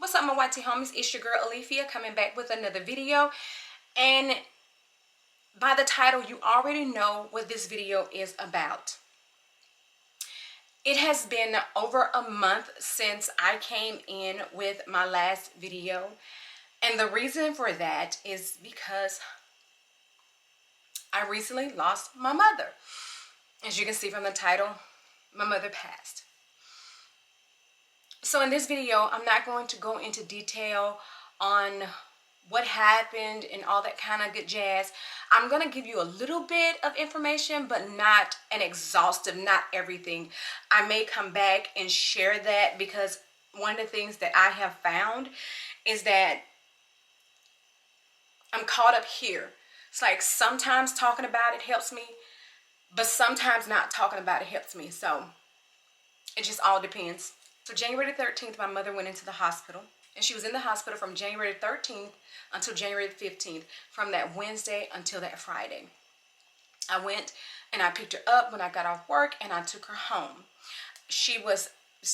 What's up, my YT homies? It's your girl Alethea coming back with another video. And by the title, you already know what this video is about. It has been over a month since I came in with my last video. And the reason for that is because I recently lost my mother. As you can see from the title, my mother passed. So in this video, I'm not going to go into detail on what happened and all that kind of good jazz. I'm going to give you a little bit of information, but not an exhaustive, not everything. I may come back and share that because one of the things that I have found is that I'm caught up here. It's like sometimes talking about it helps me, but sometimes not talking about it helps me. So it just all depends. So January 13th, my mother went into the hospital, and she was in the hospital from January 13th until January 15th, from that Wednesday until that Friday. I went and I picked her up when I got off work, and I took her home. She was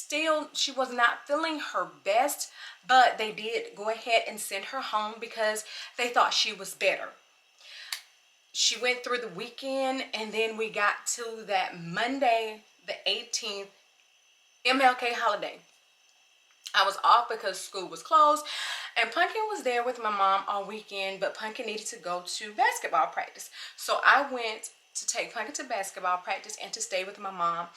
not feeling her best, but they did go ahead and send her home because they thought she was better. She went through the weekend, and then we got to that Monday, the 18th, MLK holiday. I was off because school was closed, and Pumpkin was there with my mom all weekend, but Pumpkin needed to go to basketball practice. So I went to take Pumpkin to basketball practice and to stay with my mom.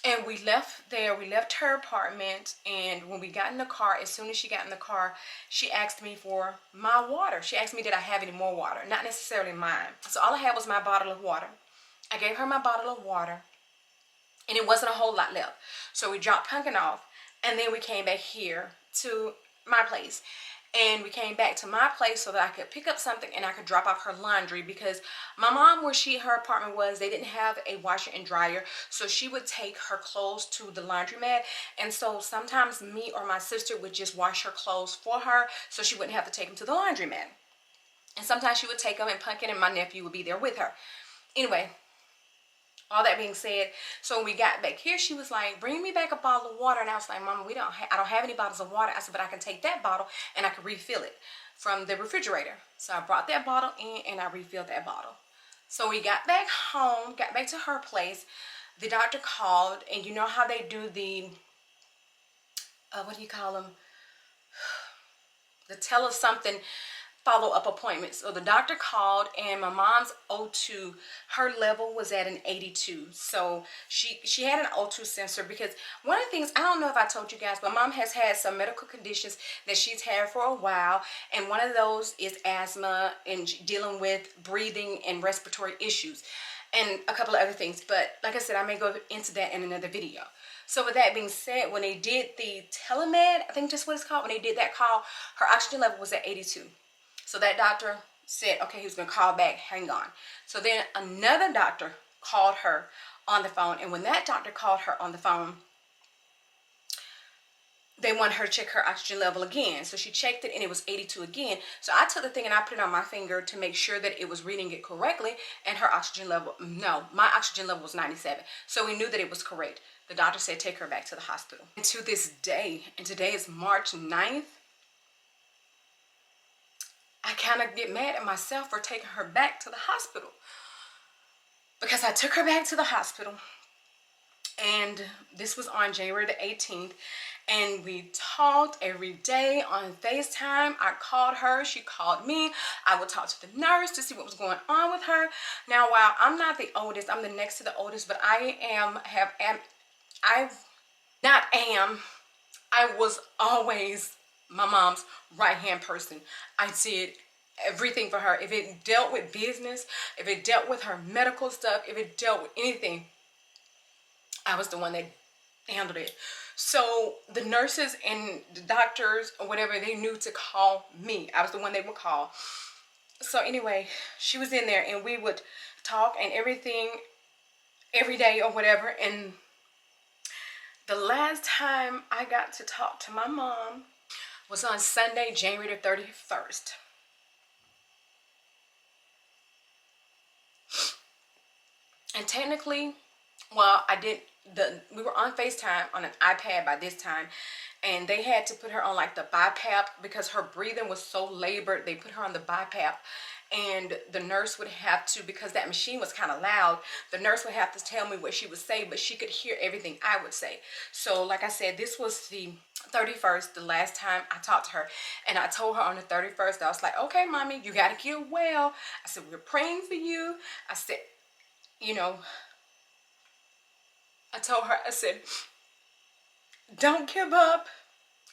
And we left there. We left her apartment, and when we got in the car, as soon as she got in the car, she asked me for my water. She asked me, did I have any more water? Not necessarily mine. So all I had was my bottle of water. I gave her my bottle of water, and it wasn't a whole lot left. So we dropped Pumpkin off, and then we came back here to my place. And we came back to my place so that I could pick up something and I could drop off her laundry, because my mom, where her apartment was, they didn't have a washer and dryer. So she would take her clothes to the laundromat. And so sometimes me or my sister would just wash her clothes for her so she wouldn't have to take them to the laundromat. And sometimes she would take them, and Pumpkin and my nephew would be there with her. Anyway, all that being said, so when we got back here, she was like, bring me back a bottle of water. And I was like, Mama, I don't have any bottles of water. I said, but I can take that bottle and I can refill it from the refrigerator. So I brought that bottle in and I refilled that bottle. So we got back home, got back to her place. The doctor called, and you know how they do the, what do you call them? The tell us something follow-up appointments. So the doctor called, and my mom's O2, her level was at an 82. So she had an O2 sensor, because one of the things, I don't know if I told you guys, but Mom has had some medical conditions that she's had for a while, and one of those is asthma and dealing with breathing and respiratory issues and a couple of other things. But like I said, I may go into that in another video. So with that being said, when they did the telemed, I think that's what it's called, when they did that call, her oxygen level was at 82. So that doctor said, okay, he was going to call back, hang on. So then another doctor called her on the phone. And when that doctor called her on the phone, they wanted her to check her oxygen level again. So she checked it, and it was 82 again. So I took the thing and I put it on my finger to make sure that it was reading it correctly. And her oxygen level, no, my oxygen level was 97. So we knew that it was correct. The doctor said, take her back to the hospital. And to this day, and today is March 9th, I kind of get mad at myself for taking her back to the hospital, because I took her back to the hospital, and this was on January the 18th, and we talked every day on FaceTime. I called her, she called me. I would talk to the nurse to see what was going on with her. Now, while I'm not the oldest, I'm the next to the oldest, but I was always my mom's right-hand person. I did everything for her. If it dealt with business, if it dealt with her medical stuff, if it dealt with anything, I was the one that handled it. So the nurses and the doctors or whatever, they knew to call me. I was the one they would call. So anyway, she was in there, and we would talk and everything every day or whatever. And the last time I got to talk to my mom was on Sunday, January the 31st. And technically, well, I didn't we were on FaceTime on an iPad by this time, and they had to put her on like the BiPAP because her breathing was so labored. They put her on the BiPAP, and the nurse would have to, because that machine was kind of loud, the nurse would have to tell me what she would say, but she could hear everything I would say. So like I said, this was the 31st, the last time I talked to her, and I told her on the 31st, I was like, okay, mommy, you got to get well. I said, we're praying for you. I said, you know, I told her, I said, don't give up.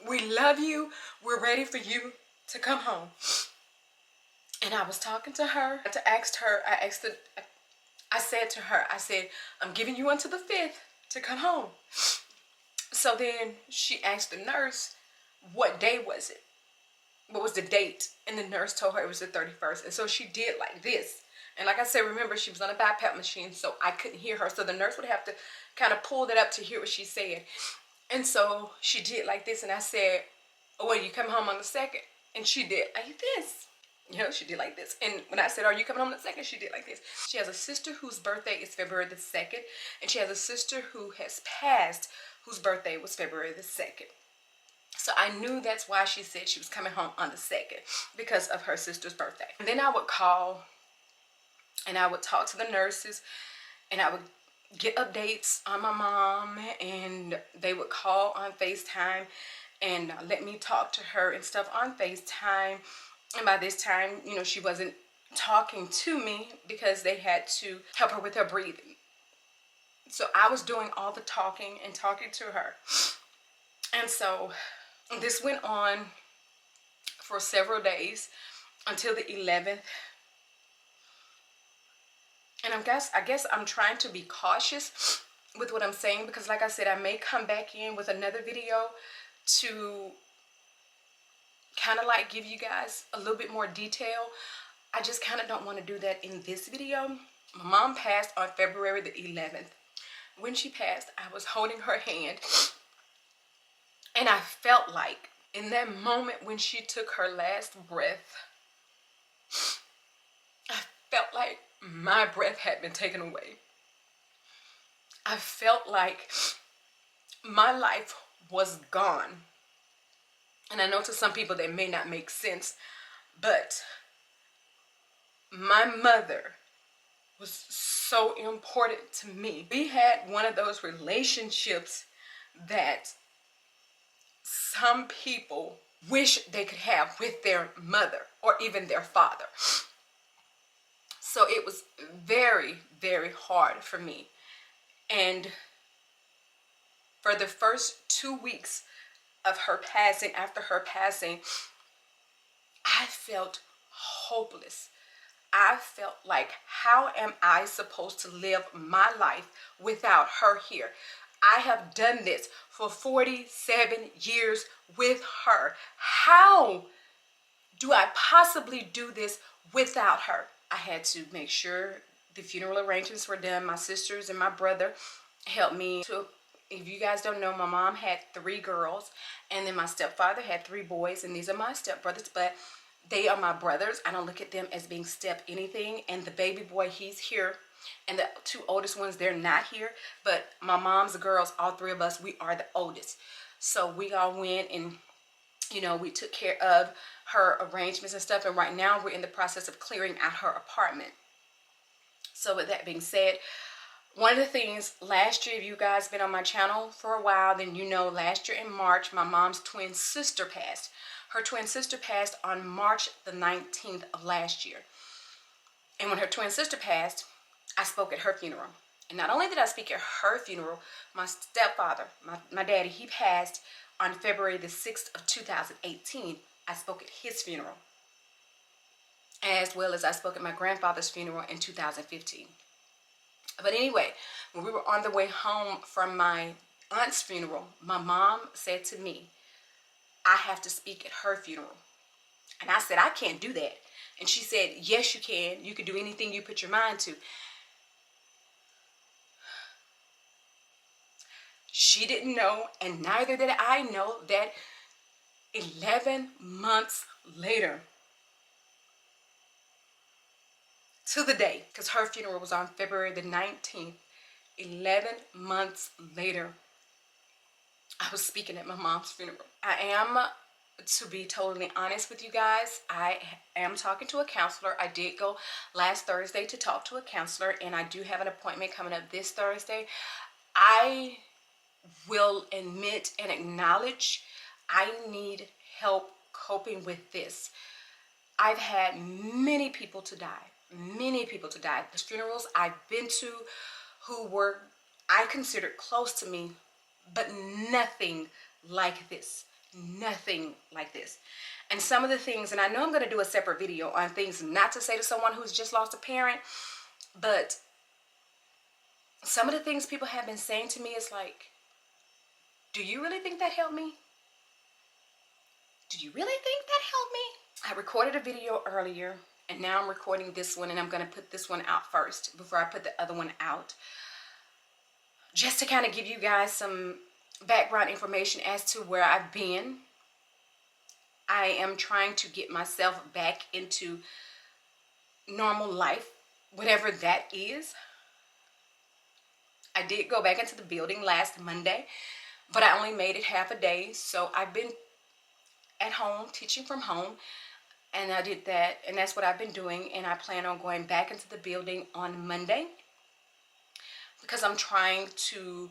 We love you. We're ready for you to come home. And I was talking to her. I said to her, I said, I'm giving you until the 5th to come home. So then she asked the nurse, what day was it? What was the date? And the nurse told her it was the 31st. And so she did like this. And like I said, remember, she was on a BiPAP machine, so I couldn't hear her. So the nurse would have to kind of pull that up to hear what she said. And so she did like this. And I said, oh, well, you come home on the 2nd? And she did like this. You know, she did like this. And when I said, are you coming home on the 2nd? She did like this. She has a sister whose birthday is February the 2nd. And she has a sister who has passed, whose birthday was February the 2nd. So I knew that's why she said she was coming home on the 2nd, because of her sister's birthday. And then I would call and I would talk to the nurses, and I would get updates on my mom, and they would call on FaceTime and let me talk to her and stuff on FaceTime. And by this time, you know, she wasn't talking to me because they had to help her with her breathing. So I was doing all the talking and talking to her. And so this went on for several days until the 11th. And I guess I'm trying to be cautious with what I'm saying, because like I said, I may come back in with another video to kind of like give you guys a little bit more detail. I just kind of don't want to do that in this video. My mom passed on February the 11th. When she passed, I was holding her hand, and I felt like in that moment when she took her last breath, I felt like my breath had been taken away. I felt like my life was gone. And I know to some people that may not make sense, but my mother was so important to me. We had one of those relationships that some people wish they could have with their mother or even their father. So it was very, very hard for me. And for the first 2 weeks of her passing, after her passing, I felt hopeless. I felt like, how am I supposed to live my life without her here? I have done this for 47 years with her. How do I possibly do this without her? I had to make sure the funeral arrangements were done. My sisters and my brother helped me to, if you guys don't know, my mom had 3 girls, and then my stepfather had 3 boys, and these are my stepbrothers, but they are my brothers. I don't look at them as being step anything. And the baby boy, he's here, and the 2 oldest ones, they're not here. But my mom's girls, all 3 of us, we are the oldest. So we all went and, you know, we took care of her arrangements and stuff. And right now we're in the process of clearing out her apartment. So with that being said, one of the things last year, if you guys been on my channel for a while, then you know last year in March, my mom's twin sister passed. Her twin sister passed on March the 19th of last year. And when her twin sister passed, I spoke at her funeral. And not only did I speak at her funeral, my stepfather, my daddy, he passed on February the 6th of 2018. I spoke at his funeral, as well as I spoke at my grandfather's funeral in 2015. But anyway, when we were on the way home from my aunt's funeral, my mom said to me, I have to speak at her funeral. And I said, I can't do that. And she said, yes, you can. You can do anything you put your mind to. She didn't know, and neither did I know, that 11 months later, to the day, because her funeral was on February the 19th, 11 months later, I was speaking at my mom's funeral. I am, to be totally honest with you guys, I am talking to a counselor. I did go last Thursday to talk to a counselor, and I do have an appointment coming up this Thursday. I will admit and acknowledge I need help coping with this. I've had many people to die. Many people to die. The funerals I've been to who were, I considered close to me, but nothing like this. Nothing like this. And some of the things, and I know I'm going to do a separate video on things not to say to someone who's just lost a parent, but some of the things people have been saying to me is like, do you really think that helped me? Do you really think that helped me? I recorded a video earlier, and now I'm recording this one, and I'm going to put this one out first before I put the other one out. Just to kind of give you guys some background information as to where I've been. I am trying to get myself back into normal life, whatever that is. I did go back into the building last Monday, but I only made it half a day. So I've been at home, teaching from home, and I did that, and that's what I've been doing, and I plan on going back into the building on Monday because I'm trying to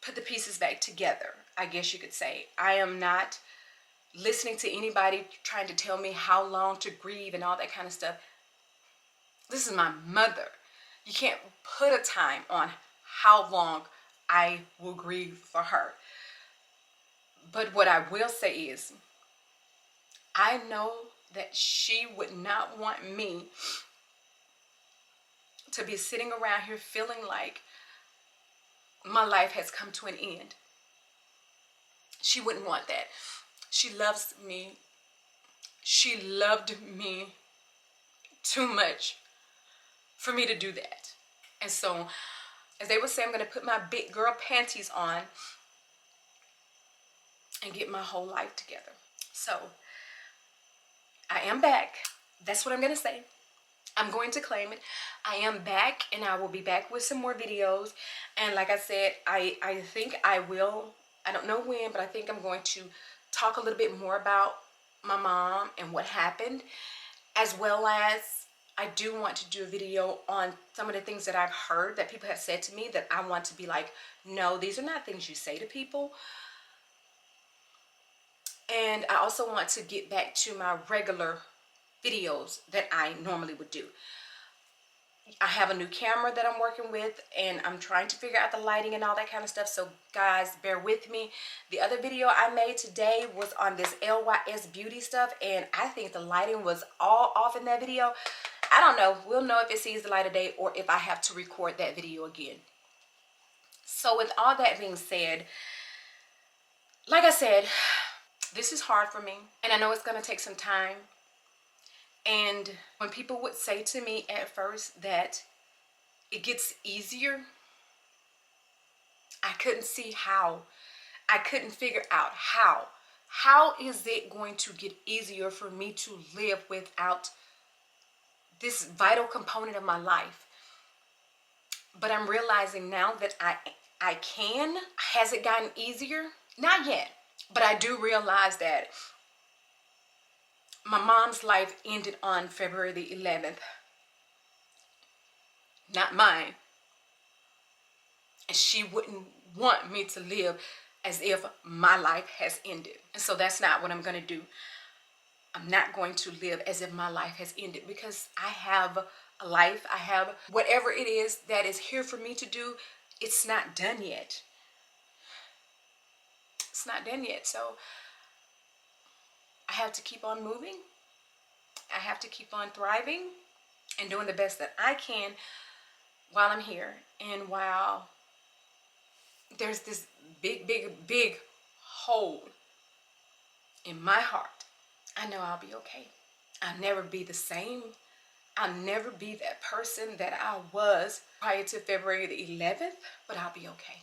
put the pieces back together, I guess you could say. I am not listening to anybody trying to tell me how long to grieve and all that kind of stuff. This is my mother. You can't put a time on how long I will grieve for her. But what I will say is, I know that she would not want me to be sitting around here feeling like my life has come to an end. She wouldn't want that. She loves me. She loved me too much for me to do that. And so, as they would say, I'm going to put my big girl panties on and get my whole life together. So, I am back. That's what I'm going to say. I'm going to claim it. I am back, and I will be back with some more videos. And like I said, I think I will, I don't know when, but I think I'm going to talk a little bit more about my mom and what happened, as well as I do want to do a video on some of the things that I've heard that people have said to me that I want to be like, no, these are not things you say to people. And I also want to get back to my regular videos that I normally would do. I have a new camera that I'm working with, and I'm trying to figure out the lighting and all that kind of stuff. So guys, bear with me. The other video I made today was on this LYS beauty stuff, and I think the lighting was all off in that video. I don't know. We'll know if it sees the light of day or if I have to record that video again. So with all that being said, like I said, this is hard for me, and I know it's going to take some time. And when people would say to me at first that it gets easier, I couldn't see how. I couldn't figure out how. How is it going to get easier for me to live without this vital component of my life? But I'm realizing now that I can. Has it gotten easier? Not yet. But I do realize that my mom's life ended on February the 11th. Not mine. And she wouldn't want me to live as if my life has ended. And so that's not what I'm going to do. I'm not going to live as if my life has ended, because I have a life. I have whatever it is that is here for me to do. It's not done yet. It's not done yet. So I have to keep on moving. I have to keep on thriving and doing the best that I can while I'm here, and while there's this big hole in my heart. I know I'll be okay. I'll never be the same. I'll never be that person that I was prior to February the 11th, but I'll be okay.